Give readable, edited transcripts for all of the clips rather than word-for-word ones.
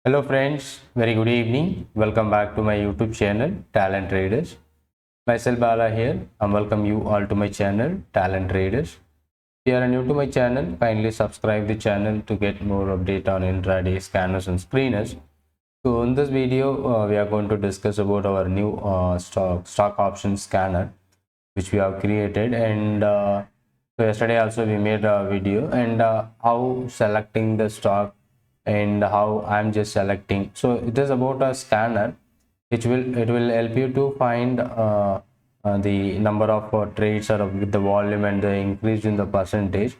Hello friends, very good evening. Welcome back to my YouTube channel Talent Traders. Myself Bala here. I welcome you all to my channel Talent Traders. If you are new to my channel, kindly subscribe the channel to get more update on intraday scanners and screeners. So in this video, we are going to discuss about our new stock option scanner which we have created, and so yesterday also we made a video and how selecting the stock and how I'm just selecting. So it is about a scanner which will help you to find the number of trades or with the volume and the increase in the percentage.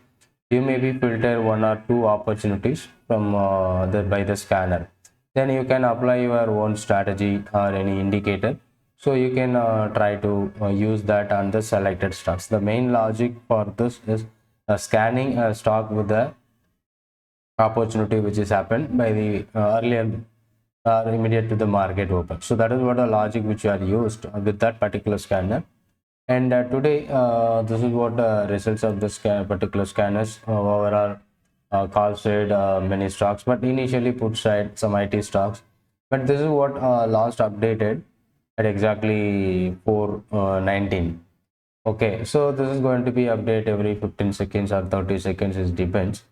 You maybe filter one or two opportunities from by the scanner. Then you can apply your own strategy or any indicator. So you can try to use that on the selected stocks. The main logic for this is scanning a stock with the opportunity which is happened by the earlier or immediate to the market open. So that is what the logic which are used with that particular scanner. And today this is what the results of this particular scanners overall call trade many stocks, but initially put side some IT stocks. But this is what last updated at exactly 4:19. Okay, so this is going to be update every 15 seconds or 30 seconds, it depends.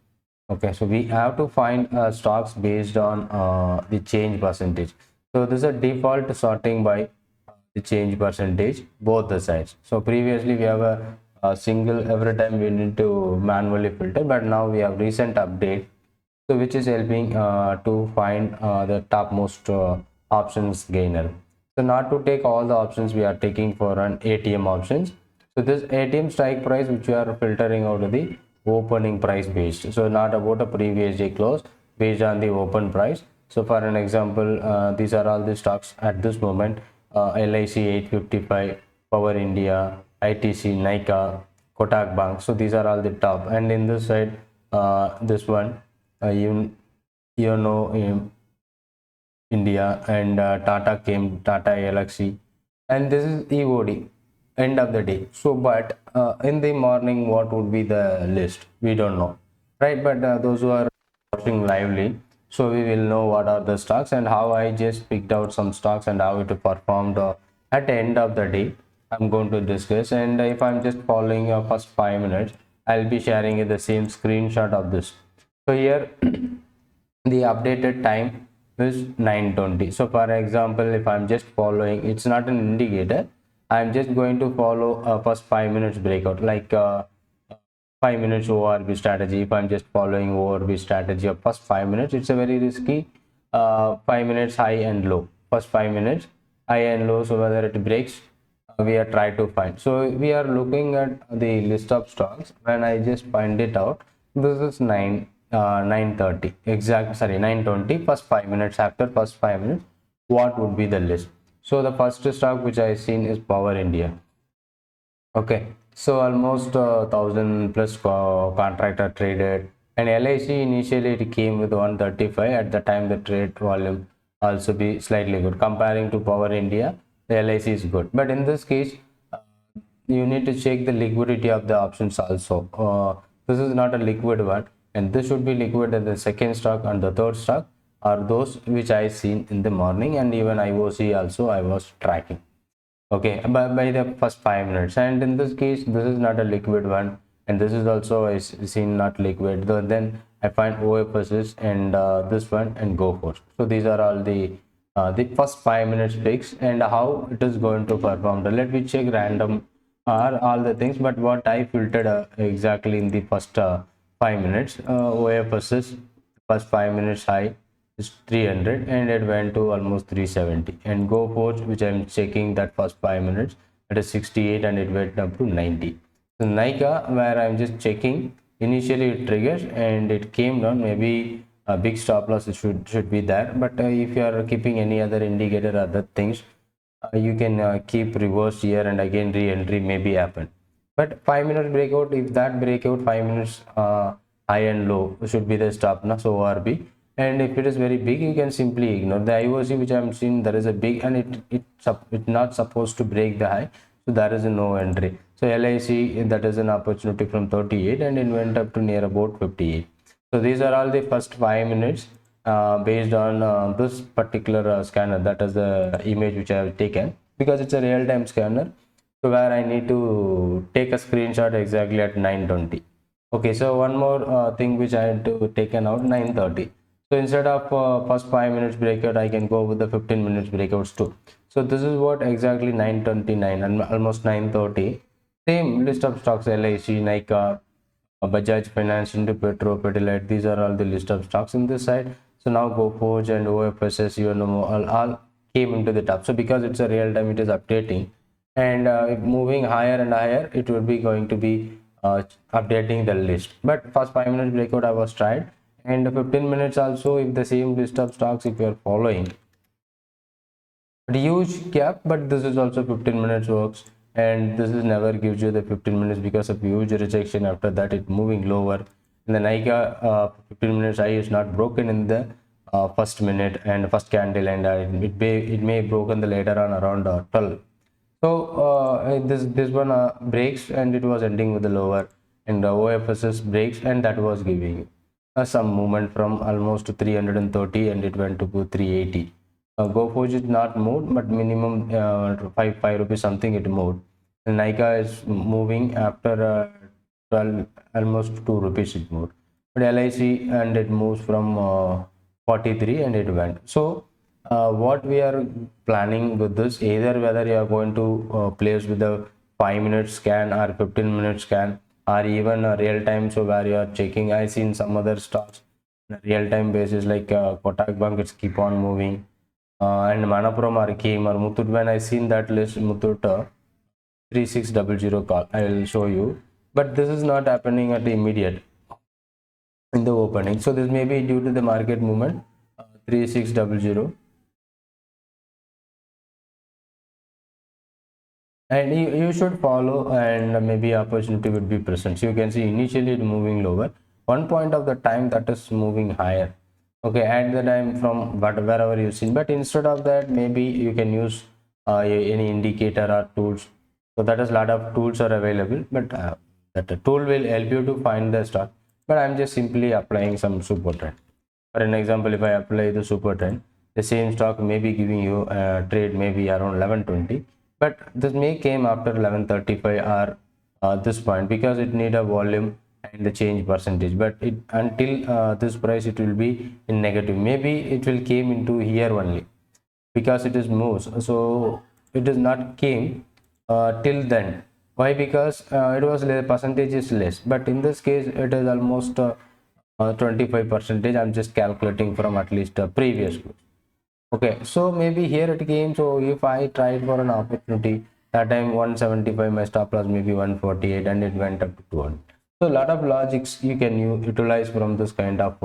Okay, so we have to find stocks based on the change percentage. So this is a default sorting by the change percentage, both the sides. So previously we have a single, every time we need to manually filter, but now we have recent update, so which is helping to find the topmost options gainer. So not to take all the options, we are taking for an ATM options. So this ATM strike price which we are filtering out of the opening price based, so not about a previous day close, based on the open price. So for an example, these are all the stocks at this moment: LIC 855, Power India, ITC, Nika, Kotak Bank. So these are all the top, and in this side this one you know India, and Tata came, Tata LXC, and this is EOD end of the day. So but in the morning what would be the list, we don't know, right? But those who are watching lively, so we will know what are the stocks and how I just picked out some stocks and how it performed at the end of the day. I'm going to discuss, and if I'm just following your first 5 minutes, I'll be sharing you the same screenshot of this. So here the updated time is 9:20. So for example, if I'm just following, it's not an indicator, I'm just going to follow a first 5 minutes breakout, like 5 minutes ORB strategy. If I'm just following ORB strategy of first 5 minutes, it's a very risky 5 minutes high and low, first 5 minutes high and low. So whether it breaks, we are trying to find. So we are looking at the list of stocks. When I just find it out, this is 9:30 exact, sorry, 9:20, first 5 minutes. After first 5 minutes, what would be the list? So the first stock which I seen is Power India. Okay, so almost 1,000 plus contract are traded, and LIC initially it came with 135. At the time the trade volume also be slightly good comparing to Power India. The LIC is good, but in this case you need to check the liquidity of the options also. This is not a liquid one, and this should be liquid. And the second stock and the third stock are those which I seen in the morning, and even IOC also I was tracking. Okay, by the first 5 minutes, and in this case this is not a liquid one, and this is also I seen not liquid. Then I find OFSs and this one and go for. So these are all the first 5 minutes picks and how it is going to perform. Let me check random are all the things, but what I filtered exactly in the first 5 minutes, OFSs first 5 minutes high is 300 and it went to almost 370, and go force, which I'm checking that first 5 minutes, it is 68 and it went up to 90. So Nika, where I'm just checking, initially it triggers and it came down, maybe a big stop loss should be there, but if you are keeping any other indicator, other things, you can keep reverse here and again re-entry maybe happen. But 5 minutes breakout, if that breakout 5 minutes high and low should be the stop now, so ORB. And if it is very big, you can simply ignore the IOC, which I'm seeing there is a big, and it's not supposed to break the high, so there is a no entry. So LIC, that is an opportunity from 38 and it went up to near about 58. So these are all the first 5 minutes based on this particular scanner, that is the image which I have taken, because it's a real-time scanner, so where I need to take a screenshot exactly at 9:20. Okay, so one more thing which I had to taken out 9:30. So instead of first 5 minutes breakout, I can go with the 15 minutes breakouts too. So this is what exactly 9:29 and almost 9:30. Same list of stocks: LIC, Nika, Bajaj Finance, into Petro, Pidilite. These are all the list of stocks in this side. So now GoForge and OFSS, all came into the top. So because it's a real time, it is updating, and moving higher and higher, it will be going to be updating the list. But first 5 minutes breakout I was tried, and 15 minutes also, if the same list of stocks if you are following, but huge gap, but this is also 15 minutes works, and this is never gives you the 15 minutes because of huge rejection. After that, it moving lower, and the Nika 15 minutes high is not broken in the first minute and first candle, and it may broken the later on around 12. So this one breaks, and it was ending with the lower, and the OFSS breaks, and that was giving some movement from almost 330, and it went to 380. GoForge is not moved, but minimum 5 rupees something it moved. And Nika is moving after 12, almost 2 rupees it moved. But LIC, and it moves from 43, and it went. So what we are planning with this, either whether you are going to place with a 5 minute scan or 15 minute scan, or even a real time, so where you are checking. I seen some other stocks on a real time basis, like Kotak Bank, it's keep on moving, and Manappuram or came, or Muthoot. When I seen that list, Muthoot 3600 call, I will show you, but this is not happening at the immediate in the opening. So this may be due to the market movement. 3600, and you should follow, and maybe opportunity would be present. So you can see initially it moving lower, one point of the time that is moving higher. Okay, at the time from wherever you seen, but instead of that, maybe you can use any indicator or tools. So that is, lot of tools are available, but that tool will help you to find the stock. But I'm just simply applying some super trend. For an example, if I apply the super trend, the same stock may be giving you a trade maybe around 11:20, but this may came after 11:35 or this point, because it need a volume and the change percentage. But it, until this price, it will be in negative. Maybe it will came into here only, because it is moves. So it is not came till then. Why? Because it was percentage is less, but in this case it is almost 25 percentage. I'm just calculating from at least previous close. Okay, so maybe here it came. So if I tried for an opportunity, that time 175, my stop loss maybe 148, and it went up to 200. So a lot of logics you can utilize from this kind of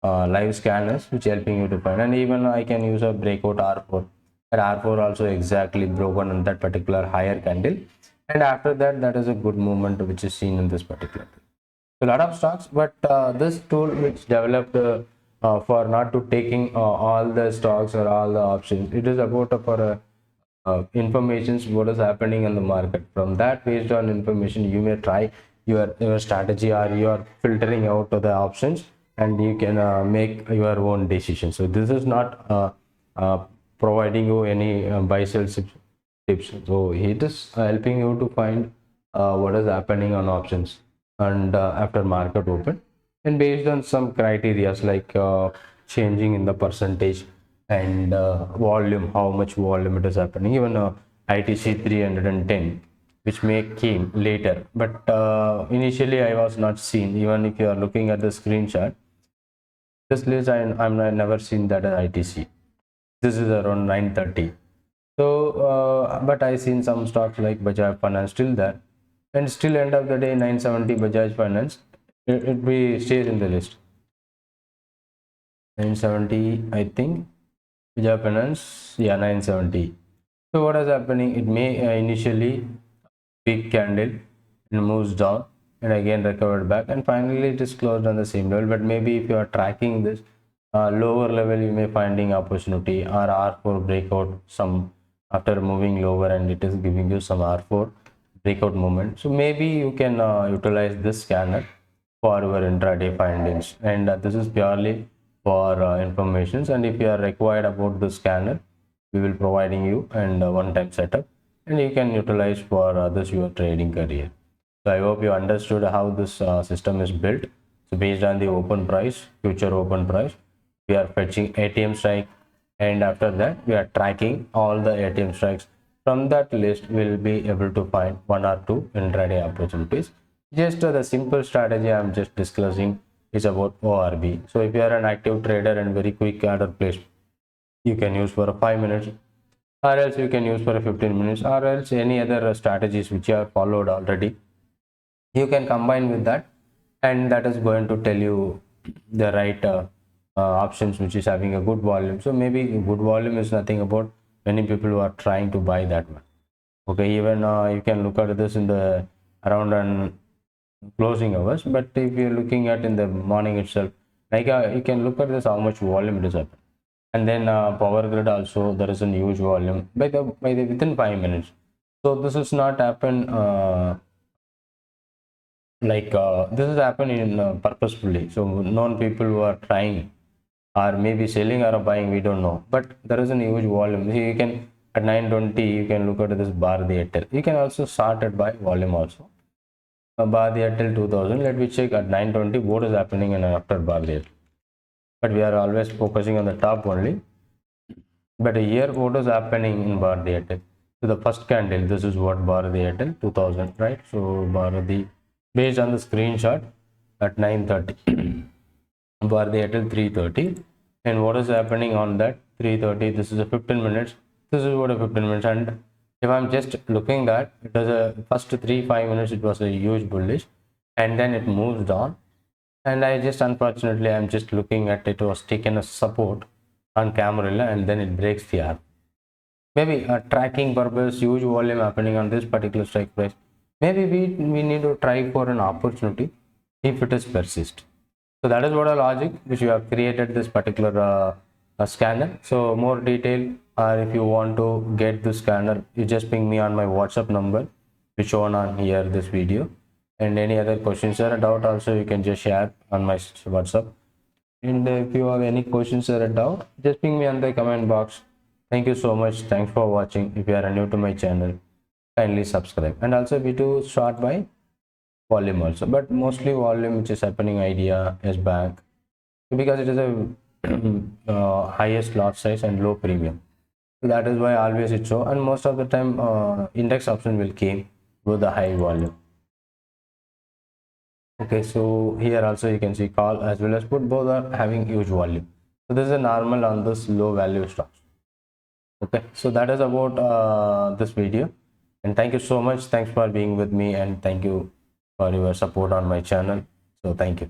live scanners, which helping you to find. And even I can use a breakout R4. That R4 also exactly broken on that particular higher candle, and after that, that is a good movement which is seen in this particular. A lot of stocks, but this tool which developed for not to taking all the stocks or all the options, it is about for informations what is happening in the market. From that, based on information, you may try your strategy, or you are filtering out the options, and you can make your own decision. So this is not providing you any buy sell tips. So it is helping you to find what is happening on options, and after market open, and based on some criterias like changing in the percentage, and volume, how much volume it is happening. Even ITC 310, which may came later, but initially I was not seen. Even if you are looking at the screenshot, this list I'm never seen that as ITC. This is around 9:30. So but I seen some stocks like Bajaj Finance still there, and still end of the day 970 Bajaj Finance, it be stays in the list. 970, I think, Bajaj Finance, yeah, 970. So what is happening? It may initially big candle and moves down, and again recovered back, and finally it is closed on the same level. But maybe if you are tracking this lower level, you may finding opportunity, or R4 breakout some after moving lower, and it is giving you some R4 breakout movement. So maybe you can utilize this scanner for your intraday findings, and this is purely for informations, and if you are required about the scanner, we will providing you and one-time setup, and you can utilize for this your trading career. So I hope you understood how this system is built. So based on the open price, future open price, we are fetching ATM strike, and after that we are tracking all the ATM strikes. From that list we will be able to find one or two intraday opportunities. Just the simple strategy I am just discussing is about ORB. So if you are an active trader and very quick order place, you can use for 5 minutes, or else you can use for 15 minutes, or else any other strategies which you have followed already, you can combine with that, and that is going to tell you the right options which is having a good volume. So maybe good volume is nothing about many people who are trying to buy that one. Okay, even you can look at this in the around and closing hours, but if you're looking at in the morning itself, like you can look at this how much volume it is up, and then power grid also there is a huge volume by the within 5 minutes. So this is not happen this has happened in purposefully. So known people who are trying or maybe selling or buying, we don't know, but there is a huge volume. You can at 9:20 you can look at this bar the Airtel. You can also sort it by volume also. Bar the Airtel 2000. Let me check at 9:20 what is happening in after bar the Airtel. But we are always focusing on the top only. But here what is happening in bar the Airtel? So the first candle, this is what bar the Airtel 2000, right? So bar the based on the screenshot at 9:30 bar the Airtel 330, and what is happening on that 330? This is a 15 minutes. This is what a 15 minutes, and if I'm just looking that it was a first 3-5 minutes it was a huge bullish, and then it moves down, and I just unfortunately I'm just looking at it was taken a support on Camarilla, and then it breaks the R. Maybe a tracking purpose, huge volume happening on this particular strike price. Maybe we need to try for an opportunity if it is persist. So that is what a logic which you have created this particular scanner. So more detail, or if you want to get the scanner, you just ping me on my WhatsApp number which shown on here this video, and any other questions or a doubt also you can just share on my WhatsApp. And if you have any questions or a doubt, just ping me on the comment box. Thank you so much. Thanks for watching. If you are new to my channel, kindly subscribe. And also we do start by volume also, but mostly volume which is happening idea is bank, because it is a highest lot size and low premium. So that is why always it show, and most of the time index option will came with the high volume. Okay, so here also you can see call as well as put, both are having huge volume. So this is a normal on this low value stocks. Okay, so that is about this video, and thank you so much. Thanks for being with me, and thank you for your support on my channel. So thank you.